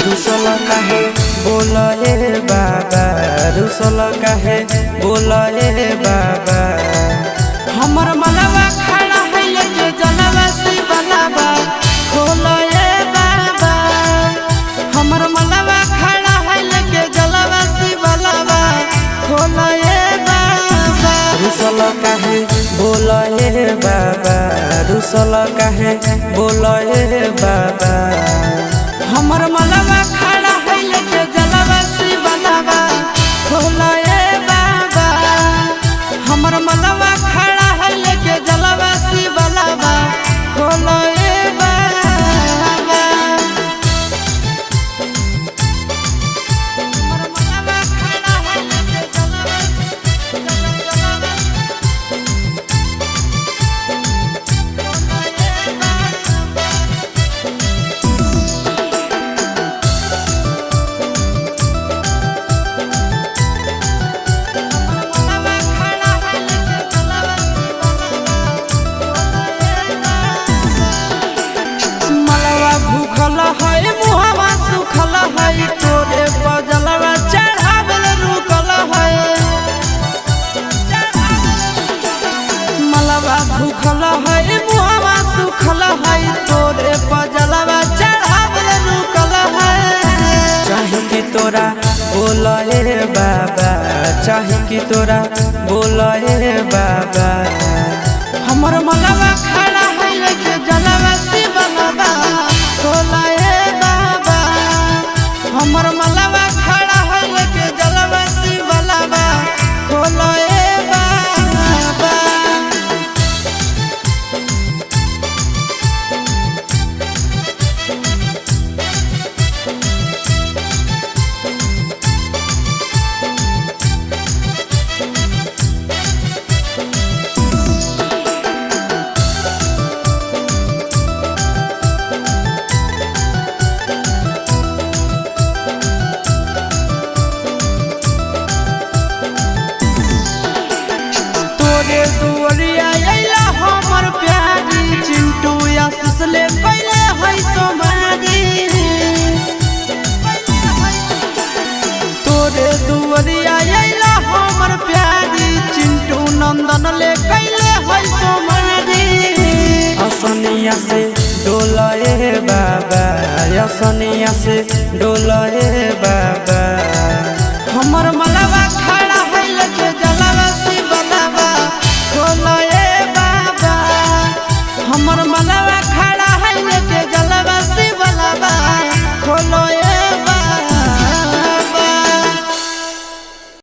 रुसल काहे बोले बाबा, रुसल काहे बोले बाबा। हमर मनवा खड़ा है लेके जनवा से बनावा खोले बाबा। हमर मनवा खड़ा है लेके जनवा से बनावा खोले बाबा। रुसल काहे बोले बाबा, रुसल काहे बोले बाबा। हमर मनवा खड़ा है लेके जनवा से बनावा खोले बाबा। हमर मनवा खड़ा है लेके जनवा से बनावा खोले बाबा। हमर मनवा खड़ा है लेके जनवा भूखल है मुहवा सुखल है तोरे बजलवा चढ़ावल रुकल है। मलवा भूखल है मुहवा सुखल है तोरे बजलवा चढ़ावल रुकल है। चाहे कि तोरा बोले बाबा, चाहे कि तोरा बोले बाबा। हमर मलवा खड़ा है लेके जलवा से बनवा खोले बाबा। हमर मलवा खड़ा है लेके जलवा से बनवा खोले बाबा। तोरे दुआरिया अइला हमर प्यारी चिंटू आशीष ले पहले है तुम्हारी। तोरे दुआरिया अइला हमर प्यारी चिंटू नंदन ले कैले है तुम्हारी। असनिया से डोले बाबा, असनिया से डोले बाबा। हमर मलवा खड़ा है लेके जलवा से बनावा खोले बाबा। हमर मलवा